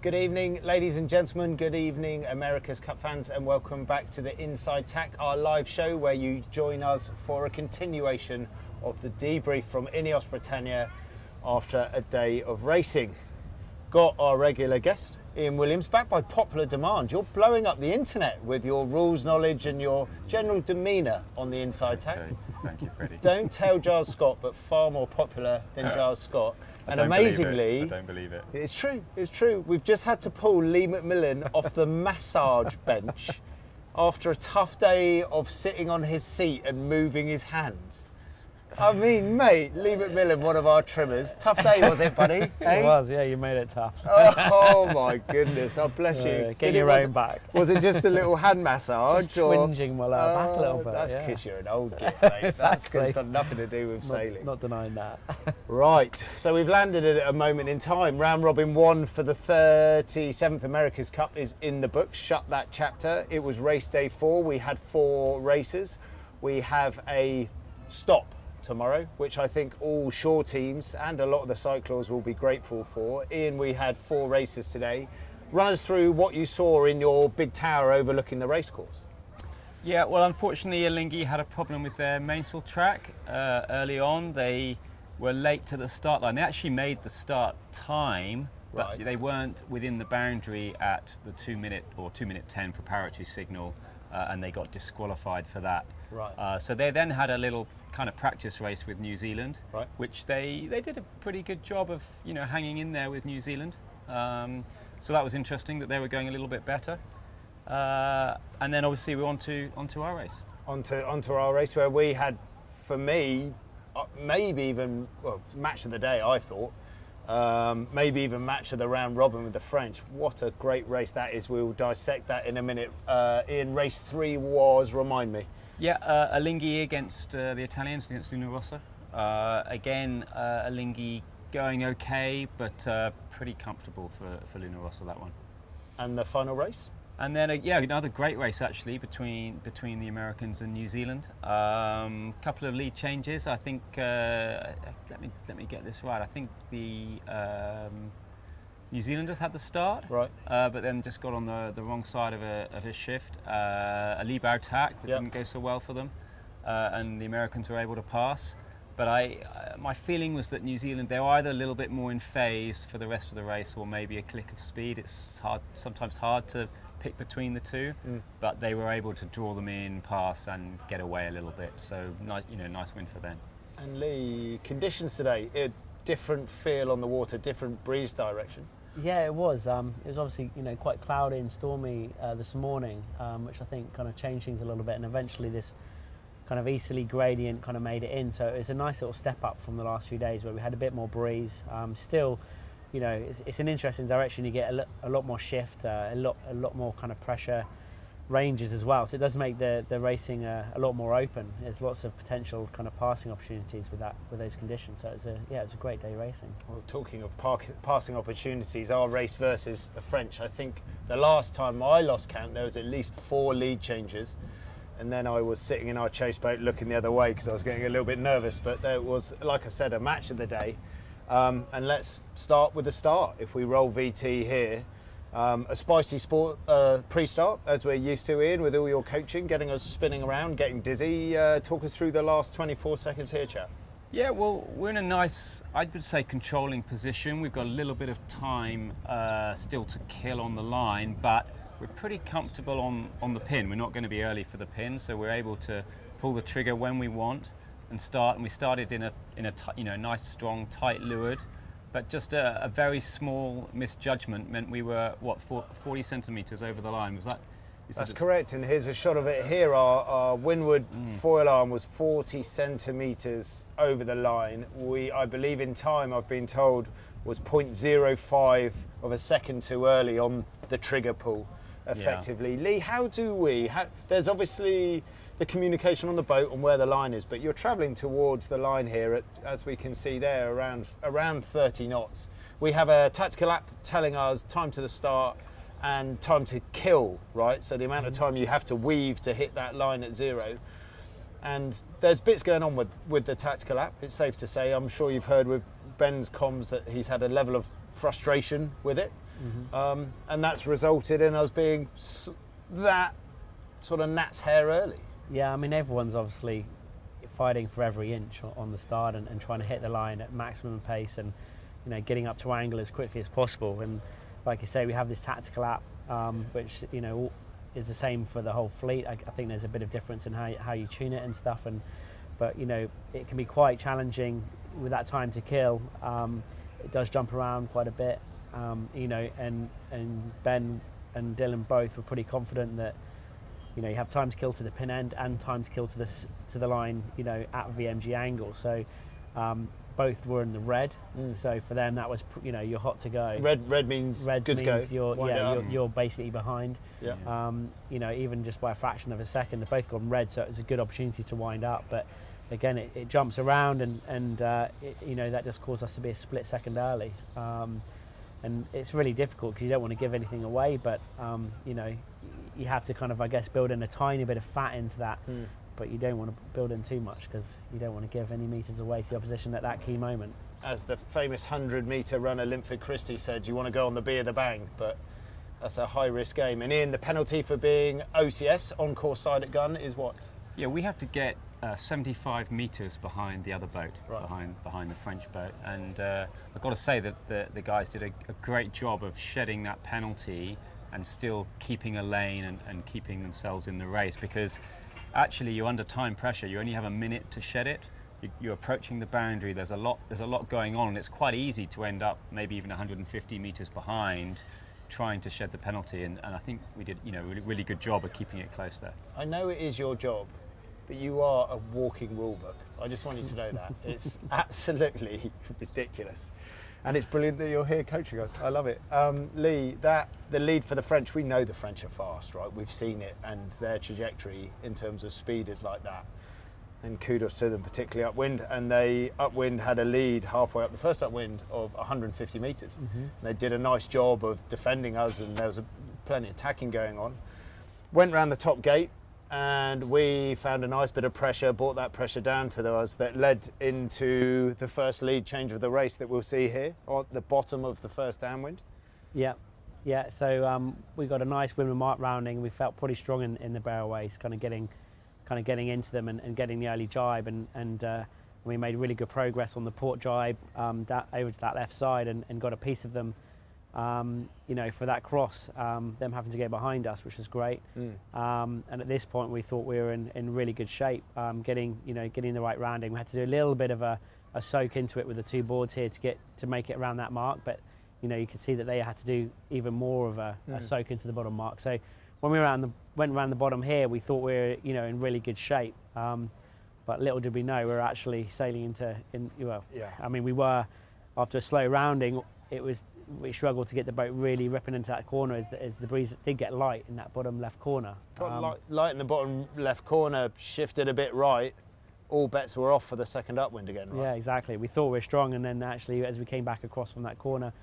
Good evening, ladies and gentlemen. Good evening, America's Cup fans, and welcome back to the Inside Tack, our live show where you join us for a continuation of the debrief from INEOS Britannia after a day of racing. Got our regular guest, Ian Williams, back by popular demand. You're blowing up the internet with your rules knowledge and your general demeanour on the Inside Tack. Okay. Thank you, Freddie. Don't tell Giles Scott, but far more popular than Giles Scott. And I amazingly, don't believe it. It's true, it's true. We've just had to pull Lee McMillan off the massage bench after a tough day of sitting on his seat and moving his hands. I mean, mate, Lee McMillan, one of our trimmers. Tough day, was it, buddy? It was, yeah, you made it tough. Oh my goodness, oh bless you. Get your own back. Was it just a little hand massage? Just twinging my lower back a little bit. That's yeah. because you're an old git, mate. Exactly. That's because it's got nothing to do with sailing. Not denying that. Right, so we've landed at a moment in time. Round Robin 1 for the 37th America's Cup is in the books. Shut that chapter. It was race day 4. We had 4 races. We have a stop tomorrow, which I think all shore teams and a lot of the cyclors will be grateful for. Ian, we had 4 races today. Run us through what you saw in your big tower overlooking the racecourse. Yeah, well, unfortunately, Alinghi had a problem with their mainsail track early on. They were late to the start line. They actually made the start time, but Right. they weren't within the boundary at the 2-minute or 2-minute 10 preparatory signal, and they got disqualified for that. Right. So they then had a little kind of practice race with New Zealand, Right. which they did a pretty good job of, hanging in there with New Zealand. So that was interesting that they were going a little bit better. And then obviously we're onto our race. Onto our race where we had, for me, maybe even match of the day, I thought. Maybe even match of the round robin with the French. What a great race that is. We'll dissect that in a minute. In race 3 was, remind me. Yeah, Alinghi against the Italians, against Luna Rossa. Again, Alinghi going okay, but pretty comfortable for Luna Rossa, that one. And the final race? And then, another great race actually between the Americans and New Zealand. Couple of lead changes. I think. Let me get this right. I think the New Zealanders had the start, Right. But then just got on the wrong side of a shift. A Libau Tack that didn't go so well for them, and the Americans were able to pass. But my feeling was that New Zealand, they were either a little bit more in phase for the rest of the race, or maybe a click of speed. It's sometimes hard to pick between the two, but they were able to draw them in, pass, and get away a little bit. So nice win for them. And Lee, conditions today, a different feel on the water, different breeze direction. Yeah, it was. It was obviously quite cloudy and stormy this morning, which I think kind of changed things a little bit. And eventually this kind of easterly gradient kind of made it in. So it's a nice little step up from the last few days where we had a bit more breeze. Still, it's an interesting direction. You get a lot more shift, a lot more kind of pressure ranges as well. So it does make the racing a lot more open. There's lots of potential kind of passing opportunities with those conditions. So it's a great day racing. Well, talking of passing opportunities, our race versus the French, I think the last time I lost count there was at least 4 lead changes, and then I was sitting in our chase boat looking the other way because I was getting a little bit nervous. But there was, like I said, a match of the day. And let's start with the start. If we roll VT here, a spicy sport pre-start, as we're used to, Ian, with all your coaching, getting us spinning around, getting dizzy. Talk us through the last 24 seconds here, chap. Yeah, well, we're in a nice, I would say, controlling position. We've got a little bit of time still to kill on the line, but we're pretty comfortable on the pin. We're not going to be early for the pin, so we're able to pull the trigger when we want and start. And we started in a nice, strong, tight leeward, but just a very small misjudgment meant we were 40 centimeters over the line. Was that? That's correct. And here's a shot of it here. Our windward foil arm was 40 centimeters over the line. I believe in time, I've been told, was 0.05 of a second too early on the trigger pull. Effectively. Yeah. Lee, how do we, there's obviously the communication on the boat and where the line is, but you're travelling towards the line here at, as we can see there, around 30 knots. We have a tactical app telling us time to the start and time to kill, right? So the amount of time you have to weave to hit that line at 0. And there's bits going on with the tactical app, it's safe to say. I'm sure you've heard with Ben's comms that he's had a level of frustration with it. and that's resulted in us being that sort of gnat's hair early. Yeah, I mean, everyone's obviously fighting for every inch on the start and trying to hit the line at maximum pace and, you know, getting up to angle as quickly as possible. And like you say, we have this tactical app, which, you know, is the same for the whole fleet. I think there's a bit of difference in how you tune it and stuff. But, you know, it can be quite challenging with that time to kill. It does jump around quite a bit, you know, and Ben and Dylan both were pretty confident that, you know, you have time to kill to the pin end and time to kill to the line, you know, at VMG angle. So both were in the red. So for them, that was, you know, you're hot to go. Red means good to go. You're basically behind. Yeah. You know, even just by a fraction of a second, they've both gone red, so it was a good opportunity to wind up. But again, it jumps around, and you know, that just caused us to be a split second early. And it's really difficult because you don't want to give anything away, but you know, you have to kind of, I guess, build in a tiny bit of fat into that, but you don't want to build in too much because you don't want to give any meters away to the opposition at that key moment. As the famous 100-metre runner Linford Christie said, you want to go on the B of the bang, but that's a high-risk game. And Ian, the penalty for being OCS, on-course side at gun, is what? Yeah, we have to get 75 metres behind the other boat, right, behind the French boat. And I've got to say that the guys did a great job of shedding that penalty and still keeping a lane and keeping themselves in the race, because actually you're under time pressure. You only have a minute to shed it. You're approaching the boundary. There's a lot going on, and it's quite easy to end up maybe even 150 metres behind, trying to shed the penalty. And I think we did, you know, a really good job of keeping it close there. I know it is your job, but you are a walking rule book. I just want you to know that. It's absolutely ridiculous. And it's brilliant that you're here coaching us. I love it. Lee, the lead for the French, we know the French are fast, right? We've seen it, and their trajectory in terms of speed is like that. And kudos to them, particularly upwind. And they, upwind, had a lead halfway up the first upwind of 150 metres. They did a nice job of defending us, and there was plenty of attacking going on. Went round the top gate, and we found a nice bit of pressure, brought that pressure down to us that led into the first lead change of the race that we'll see here, or at the bottom of the first downwind. Yeah, so we got a nice windward mark rounding. We felt pretty strong in the barrelways, kind of getting into them and getting the early jibe, and we made really good progress on the port jibe over to that left side and got a piece of them, you know, for that cross, them having to go behind us, which was great. And at this point, we thought we were in really good shape, getting the right rounding. We had to do a little bit of a soak into it with the two boards here to make it around that mark, but you know, you could see that they had to do even more of a soak into the bottom mark. So when we went around the bottom here, we thought we were, you know, in really good shape. But little did we know we were actually sailing I mean, we were, after a slow rounding, we struggled to get the boat really ripping into that corner as the breeze did get light in that bottom left corner. Got light in the bottom left corner, shifted a bit right, all bets were off for the second upwind again, right? Yeah, exactly. We thought we were strong, and then actually as we came back across from that corner,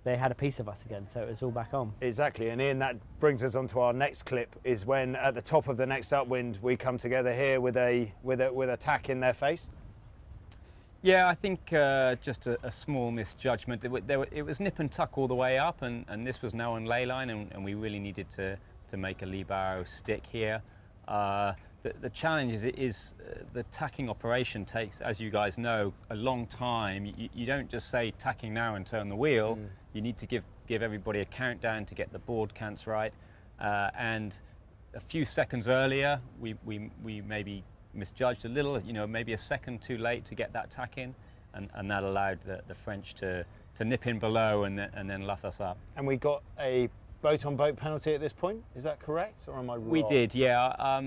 they had a piece of us again, so it was all back on. Exactly, and Ian, that brings us on to our next clip, is when at the top of the next upwind we come together here with a tack in their face. Yeah, I think just a small misjudgment. It was nip and tuck all the way up, and this was now on ley line, and we really needed to make a lee barrow stick here. The challenge is the tacking operation takes, as you guys know, a long time. You don't just say tacking now and turn the wheel. You need to give everybody a countdown to get the board cants right. And a few seconds earlier, we maybe misjudged a little, you know, maybe a second too late to get that tack in, and that allowed the French to nip in below and then luff us up. And we got a boat-on-boat penalty at this point, is that correct, or am I wrong? We did, yeah.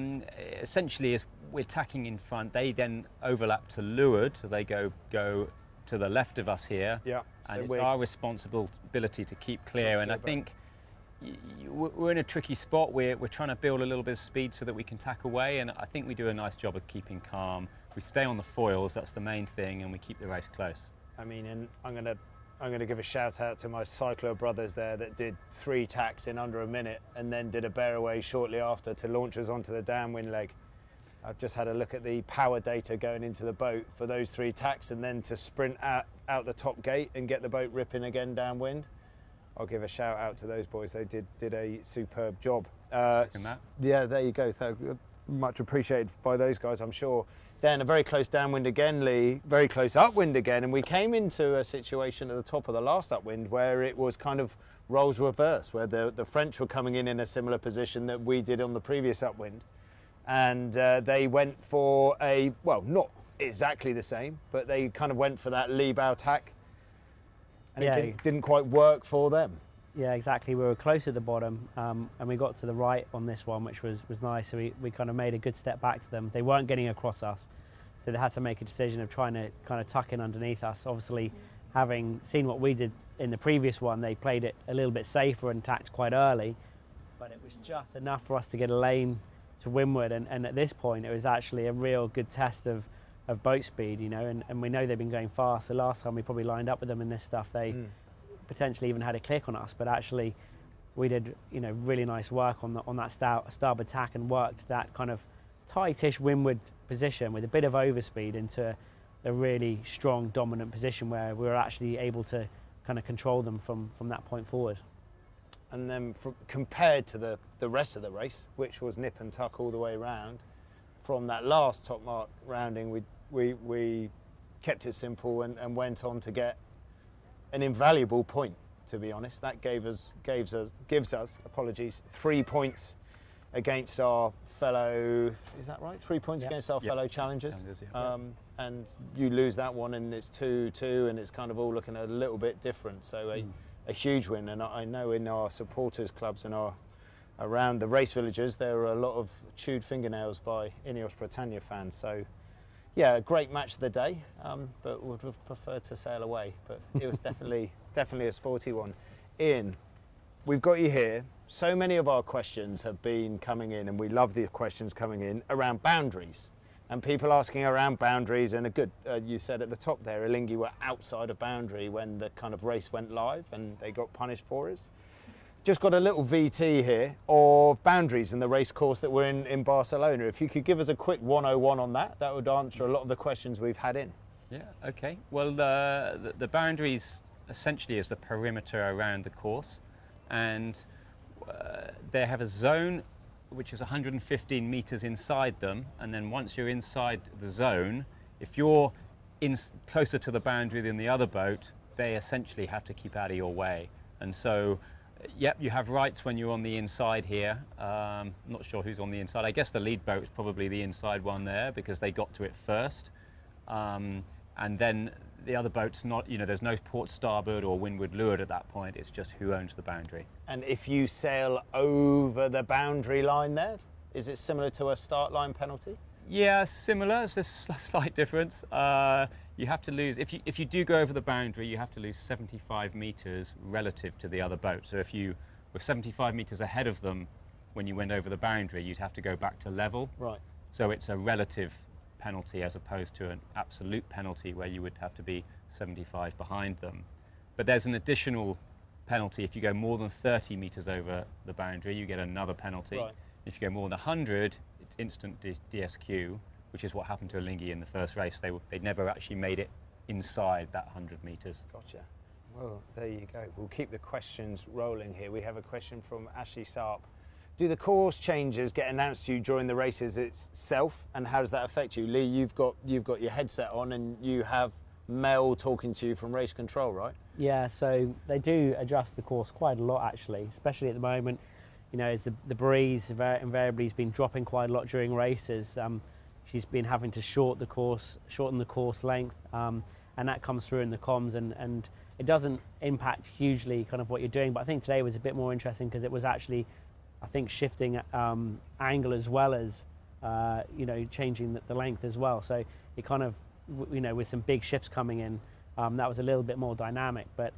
Essentially, as we're tacking in front, they then overlap to leeward, so they go to the left of us here. Yeah. And it's our responsibility to keep clear. And I think we're in a tricky spot. We're trying to build a little bit of speed so that we can tack away, and I think we do a nice job of keeping calm. We stay on the foils, that's the main thing, and we keep the race close. I mean, and I'm gonna give a shout out to my cyclo brothers there that did 3 tacks in under a minute and then did a bear away shortly after to launch us onto the downwind leg. I've just had a look at the power data going into the boat for those 3 tacks, and then to sprint out the top gate and get the boat ripping again downwind. I'll give a shout out to those boys. They did a superb job. Second that. Yeah, there you go. Much appreciated by those guys, I'm sure. Then a very close downwind again, Lee, very close upwind again, and we came into a situation at the top of the last upwind where it was kind of roles reversed, where the French were coming in a similar position that we did on the previous upwind, and they went for a, well, not exactly the same, but they kind of went for that lee bow tack, and it didn't quite work for them. Yeah, exactly. We were close at the bottom, and we got to the right on this one, which was nice. So we kind of made a good step back to them. They weren't getting across us, so they had to make a decision of trying to kind of tuck in underneath us. Obviously, having seen what we did in the previous one, they played it a little bit safer and tacked quite early, but it was just enough for us to get a lane to windward. And at this point, it was actually a real good test of boat speed, you know, and we know they've been going fast. The last time we probably lined up with them in this stuff, they potentially even had a click on us, but actually we did, you know, really nice work on that starboard tack and worked that kind of tightish windward position with a bit of overspeed into a really strong dominant position where we were actually able to kind of control them from that point forward. And then compared to the rest of the race, which was nip and tuck all the way around, from that last top mark rounding, we kept it simple and went on to get an invaluable point, to be honest. That gives us 3 points against our fellow, is that right? 3 points against our fellow challengers. And you lose that one and it's 2-2 and it's kind of all looking a little bit different. So a huge win. And I know in our supporters clubs and around the race villages, there are a lot of chewed fingernails by INEOS Britannia fans. So yeah, a great match of the day, but would have preferred to sail away. But it was definitely a sporty one. Ian, we've got you here. So many of our questions have been coming in, and we love the questions coming in around boundaries. And people asking around boundaries, and you said at the top there, Alinghi were outside of boundary when the kind of race went live and they got punished for it. Just got a little VT here of boundaries in the race course that we're in Barcelona. If you could give us a quick 101 on that, that would answer a lot of the questions we've had in. Yeah, okay. Well, the boundaries essentially is the perimeter around the course, and they have a zone which is 115 meters inside them, and then once you're inside the zone, if you're closer to the boundary than the other boat, they essentially have to keep out of your way. And so yep, you have rights when you're on the inside here. I'm not sure who's on the inside. I guess the lead boat is probably the inside one there because they got to it first. And then the other boat's not, you know, there's no port starboard or windward leeward at that point. It's just who owns the boundary. And if you sail over the boundary line there, is it similar to a start line penalty? Yeah, similar. It's a slight difference. You have to lose, if you do go over the boundary, you have to lose 75 meters relative to the other boat. So if you were 75 meters ahead of them when you went over the boundary, you'd have to go back to level. Right. So it's a relative penalty as opposed to an absolute penalty where you would have to be 75 behind them. But there's an additional penalty. If you go more than 30 meters over the boundary, you get another penalty. Right. If you go more than 100, it's instant DSQ, which is what happened to Alinghi in the first race. They never actually made it inside that 100 meters. Gotcha. Well, there you go. We'll keep the questions rolling here. We have a question from Ashley Sarp. Do the course changes get announced to you during the races itself, and how does that affect you? Lee, you've got your headset on and you have Mel talking to you from race control, right? Yeah, so they do adjust the course quite a lot actually, especially at the moment. You know, as the breeze invariably has been dropping quite a lot during races. She's been having to shorten the course length, and that comes through in the comms, and it doesn't impact hugely kind of what you're doing. But I think today was a bit more interesting because it was actually, I think, shifting angle as well as you know, changing the length as well. So it kind of, you know, with some big shifts coming in, that was a little bit more dynamic. But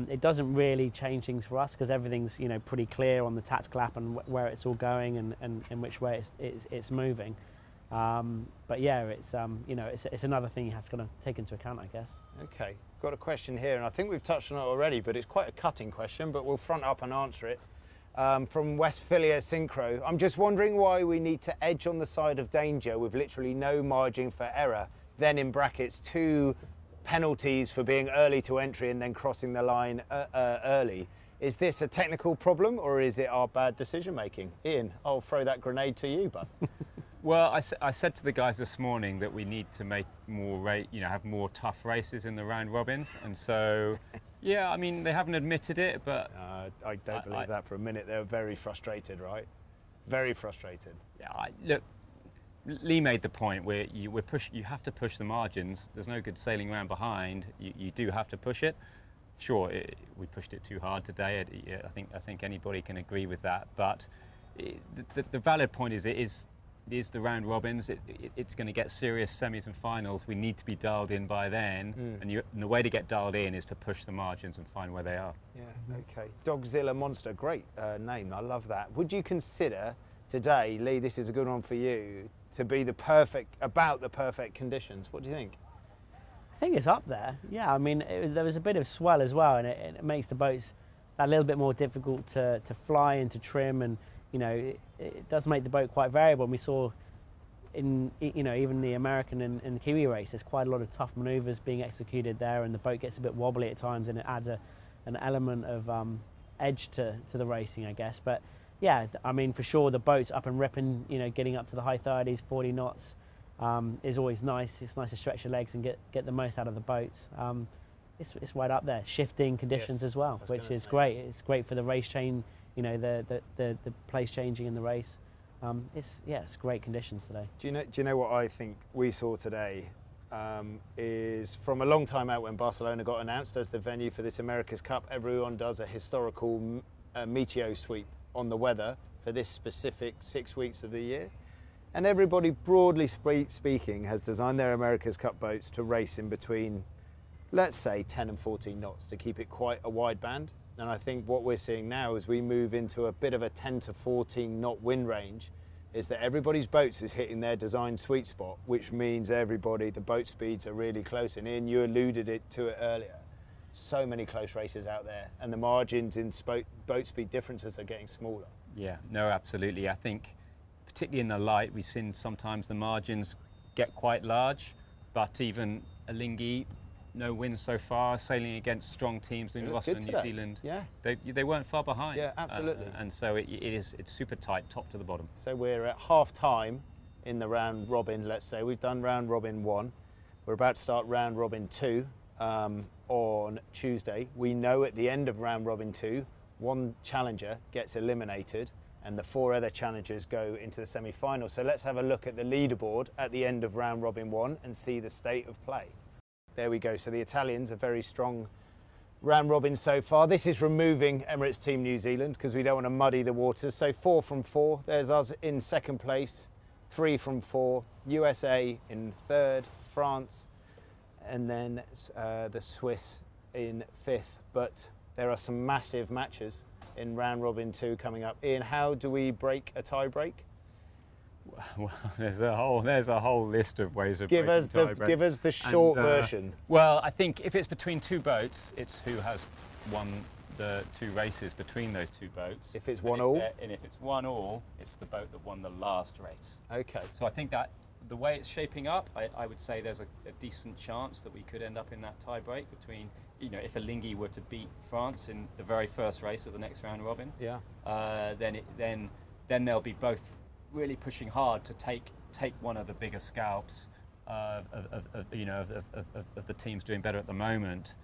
it doesn't really change things for us because everything's, you know, pretty clear on the tactical app and where it's all going and which way it's moving. But yeah, it's you know, it's another thing you have to kind of take into account, I guess. Okay, got a question here, and I think we've touched on it already, but it's quite a cutting question, but we'll front up and answer it. From Westphalia Synchro. I'm just wondering why we need to edge on the side of danger with literally no margin for error, then in brackets 2 penalties for being early to entry and then crossing the line early. Is this a technical problem or is it our bad decision making? Ian, I'll throw that grenade to you, bud. Well, I said to the guys this morning that we need to make more have more tough races in the round robins, and so yeah, I mean they haven't admitted it, but I don't believe that for a minute. They're very frustrated, right? Very frustrated. Yeah, look, Lee made the point where you have to push the margins. There's no good sailing around behind. You do have to push it. Sure, we pushed it too hard today. I think anybody can agree with that. But the valid point is it is the round robins. It's going to get serious semis and finals. We need to be dialed in by then, and the way to get dialed in is to push the margins and find where they are. Yeah, okay. Dogzilla Monster, great name. I love that. Would you consider today, Lee, this is a good one for you, to be about the perfect conditions? What do you think? I think it's up there. Yeah, I mean, there was a bit of swell as well, and it makes the boats a little bit more difficult to fly and to trim, and you know, it does make the boat quite variable. And we saw in, you know, even the American and Kiwi race, there's quite a lot of tough manoeuvres being executed there, and the boat gets a bit wobbly at times, and it adds an element of edge to the racing, I guess. But yeah, I mean, for sure, the boat's up and ripping, you know, getting up to the high 30s, 40 knots is always nice. It's nice to stretch your legs and get the most out of the boats. It's right up there. Shifting conditions as well, which is great. It's great for the race chain, you know, the place changing in the race. It's great conditions today. Do you know what I think we saw today is from a long time out when Barcelona got announced as the venue for this America's Cup, everyone does a historical meteo sweep on the weather for this specific 6 weeks of the year. And everybody, broadly speaking, has designed their America's Cup boats to race in between, let's say, 10 and 14 knots to keep it quite a wide band. And I think what we're seeing now as we move into a bit of a 10 to 14 knot wind range is that everybody's boats is hitting their design sweet spot, which means the boat speeds are really close. And Ian, you alluded to it earlier. So many close races out there, and the margins in boat speed differences are getting smaller. Yeah, no, absolutely. I think particularly in the light, we've seen sometimes the margins get quite large, but even Alinghi, no wins so far, sailing against strong teams in Australia and New Zealand. Yeah, they weren't far behind. Yeah, absolutely. And so it's super tight, top to the bottom. So we're at half time in the round robin. Let's say we've done round robin 1. We're about to start round robin 2 on Tuesday. We know at the end of round robin 2, one challenger gets eliminated, and the 4 other challengers go into the semi-final. So let's have a look at the leaderboard at the end of round robin 1 and see the state of play. There we go. So the Italians are very strong round robin so far. This is removing Emirates Team New Zealand because we don't want to muddy the waters. So 4 from 4. There's us in second place. 3 from 4. USA in third. France, and then the Swiss in 5th. But there are some massive matches in round robin 2 coming up. Ian, how do we break a tie break? Well, there's a whole list of ways of give us the short version. Well, I think if it's between 2 boats, it's who has won the 2 races between those 2 boats. If it's 1-1, and if it's 1-1, it's the boat that won the last race. Okay. So I think that the way it's shaping up, I would say there's a decent chance that we could end up in that tie break between, you know, if Alinghi were to beat France in the very first race of the next round robin. Yeah. Then they'll be both really pushing hard to take one of the bigger scalps of the teams doing better at the moment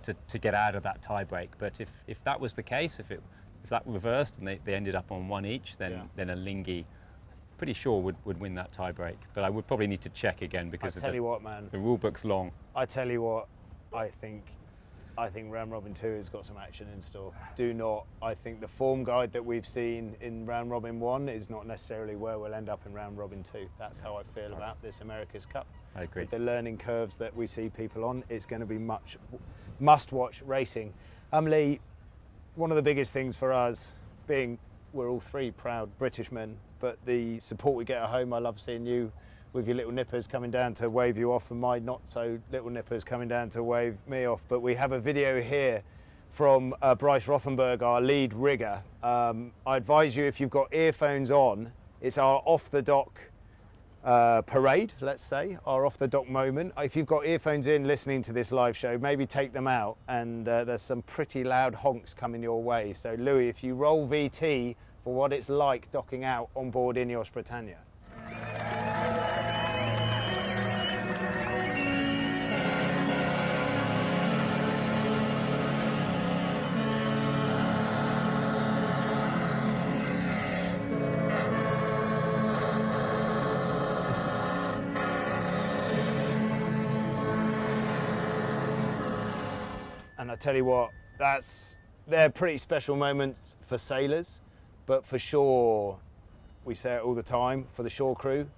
to get out of that tie break. But if that was the case, if that reversed and they ended up on 1 each, then Alinghi, pretty sure would win that tie break. But I would probably need to check again because the rule book's long. I tell you what, I think round robin 2 has got some action in store. I think the form guide that we've seen in round robin 1 is not necessarily where we'll end up in round robin 2. That's how I feel about this America's Cup. I agree. With the learning curves that we see people on, it's going to be much must-watch racing. Lee, one of the biggest things for us, being we're all 3 proud British men, but the support we get at home, I love seeing you with your little nippers coming down to wave you off and my not so little nippers coming down to wave me off. But we have a video here from Bryce Rothenberg, our lead rigger. I advise you, if you've got earphones on, it's our off the dock parade, let's say, our off the dock moment. If you've got earphones in listening to this live show, maybe take them out, and there's some pretty loud honks coming your way. So Louis, if you roll VT for what it's like docking out on board INEOS Britannia. And I tell you what, they're pretty special moments for sailors, but for sure, we say it all the time, for the shore crew,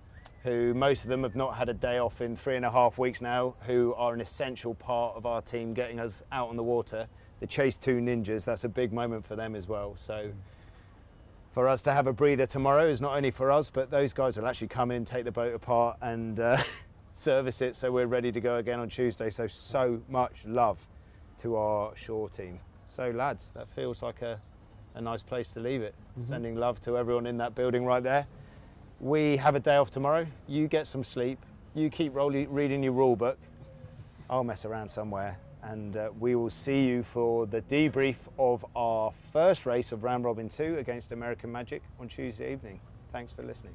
who most of them have not had a day off in 3.5 weeks now, who are an essential part of our team getting us out on the water. The Chase 2 Ninjas, that's a big moment for them as well. So for us to have a breather tomorrow is not only for us, but those guys will actually come in, take the boat apart and service it so we're ready to go again on Tuesday. So much love to our shore team. So lads, that feels like a nice place to leave it. Sending love to everyone in that building right there. We have a day off tomorrow. You get some sleep. You keep reading your rule book. I'll mess around somewhere, and we will see you for the debrief of our first race of Round Robin 2 against American Magic on Tuesday evening. Thanks for listening.